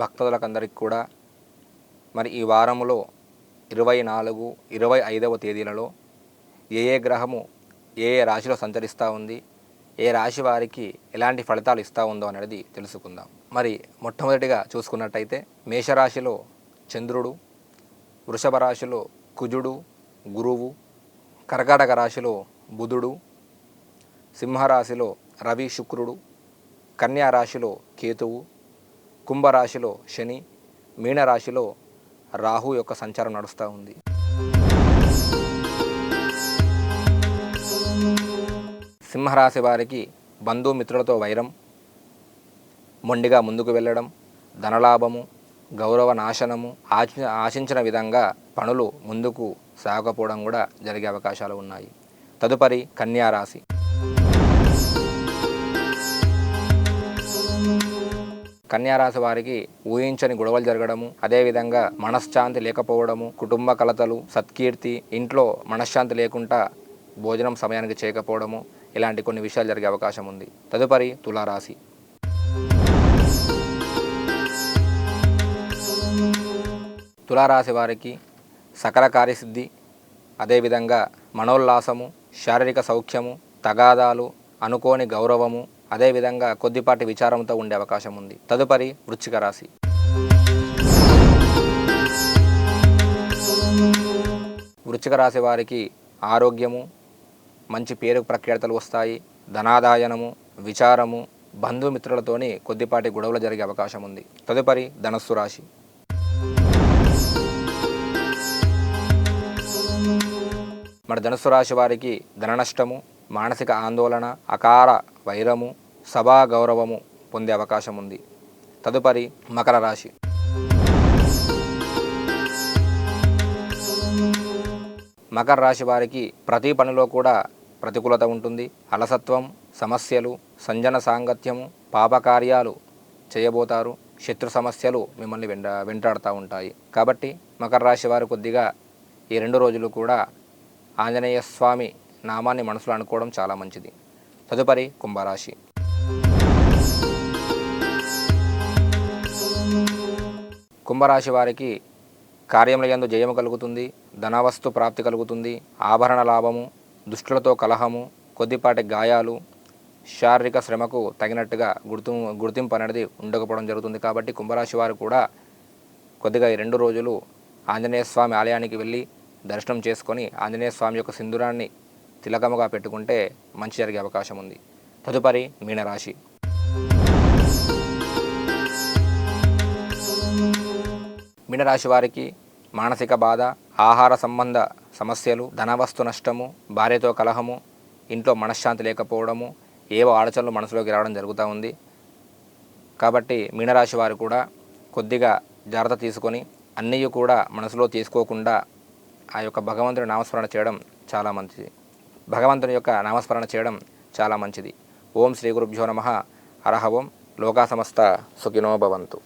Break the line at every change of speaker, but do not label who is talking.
భక్తులకందరికి కూడా మరి ఈ వారములో 24, 25వ తేదీలలో ఏ గ్రహము ఏ రాశిలో సంచరిస్తూ ఉంది, ఏ రాశి వారికి ఎలాంటి ఫలితాలు ఇస్తూ ఉందో అనేది తెలుసుకుందాం. మరి మొట్టమొదటిగా చూసుకున్నట్టయితే మేషరాశిలో చంద్రుడు, వృషభ రాశిలో కుజుడు గురువు, కర్కాటక రాశిలో బుధుడు, సింహరాశిలో రవి శుక్రుడు, కన్యా రాశిలో కేతువు, కుంభరాశిలో శని, మీనరాశిలో రాహు యొక్క సంచారం నడుస్తూ ఉంది. సింహరాశి వారికి బంధుమిత్రులతో వైరం, మొండిగా ముందుకు వెళ్ళడం, ధనలాభము, గౌరవ నాశనము, ఆశించిన విధంగా పనులు ముందుకు సాగకపోవడం కూడా జరిగే అవకాశాలు ఉన్నాయి. తదుపరి కన్యా రాశి. కన్యారాశి వారికి ఊహించని గొడవలు జరగడము, అదేవిధంగా మనశ్శాంతి లేకపోవడము, కుటుంబ కలతలు, సత్కీర్తి, ఇంట్లో మనశ్శాంతి లేకుండా భోజనం సమయానికి చేయకపోవడము, ఇలాంటి కొన్ని విషయాలు జరిగే అవకాశం ఉంది. తదుపరి తులారాశి. తులారాశి వారికి సకల కార్యసిద్ధి, అదేవిధంగా మనోల్లాసము, శారీరక సౌఖ్యము, తగాదాలు, అనుకోని గౌరవము, అదేవిధంగా కొద్దిపాటి విచారంతో ఉండే అవకాశం ఉంది. తదుపరి వృశ్చిక రాశి. వృశ్చిక రాశి వారికి ఆరోగ్యము, మంచి పేరు ప్రఖ్యాతలు వస్తాయి, ధనాదాయనము, విచారము, బంధుమిత్రులతోని కొద్దిపాటి గొడవలు జరిగే అవకాశం ఉంది. తదుపరి ధనస్సు రాశి. మరి ధనుస్సు రాశి వారికి ధన నష్టము, మానసిక ఆందోళన, అకార వైరము, సభా గౌరవము పొందే అవకాశం ఉంది. తదుపరి మకర రాశి. మకర రాశి వారికి ప్రతి పనిలో కూడా ప్రతికూలత ఉంటుంది. అలసత్వం, సమస్యలు, సంజన సాంగత్యము, పాపకార్యాలు చేయబోతారు. శత్రు సమస్యలు మిమ్మల్ని వెంటాడుతూ ఉంటాయి. కాబట్టి మకర రాశి వారు కొద్దిగా ఈ 2 రోజులు కూడా ఆంజనేయ స్వామి నామాన్ని మనసులో అనుకోవడం చాలా మంచిది. తదుపరి కుంభరాశి. కుంభరాశి వారికి కార్యముల యందు జయము కలుగుతుంది, ధనవస్తు ప్రాప్తి కలుగుతుంది, ఆభరణ లాభము, దుష్టులతో కలహము, కొద్దిపాటి గాయాలు, శారీరక శ్రమకు తగినట్టుగా గుర్తింపు అనేది ఉండకపోవడం జరుగుతుంది. కాబట్టి కుంభరాశి వారు కూడా కొద్దిగా ఈ 2 రోజులు ఆంజనేయ స్వామి ఆలయానికి వెళ్ళి దర్శనం చేసుకొని ఆంజనేయ స్వామి యొక్క సింధూరాన్ని తిలకముగా పెట్టుకుంటే మంచి జరిగే అవకాశం ఉంది. తదుపరి మీనరాశి. మీనరాశి వారికి మానసిక బాధ, ఆహార సంబంధ సమస్యలు, ధనవస్తు నష్టము, భార్యతో కలహము, ఇంట్లో మనశ్శాంతి లేకపోవడము, ఏవో ఆలోచనలు మనసులోకి రావడం జరుగుతూ ఉంది. కాబట్టి మీనరాశి వారు కూడా కొద్దిగా జాగ్రత్త తీసుకొని అన్నీ కూడా మనసులో తీసుకోకుండా ఆ యొక్క భగవంతుని నామస్మరణ చేయడం చాలా మంచిది. భగవంతుని యొక్క నామస్మరణ చేయడం చాలా మంచిది. ఓం శ్రీ గురుభ్యో నమః. హరః ఓం. లోకా సమస్త సుఖినో భవంతు.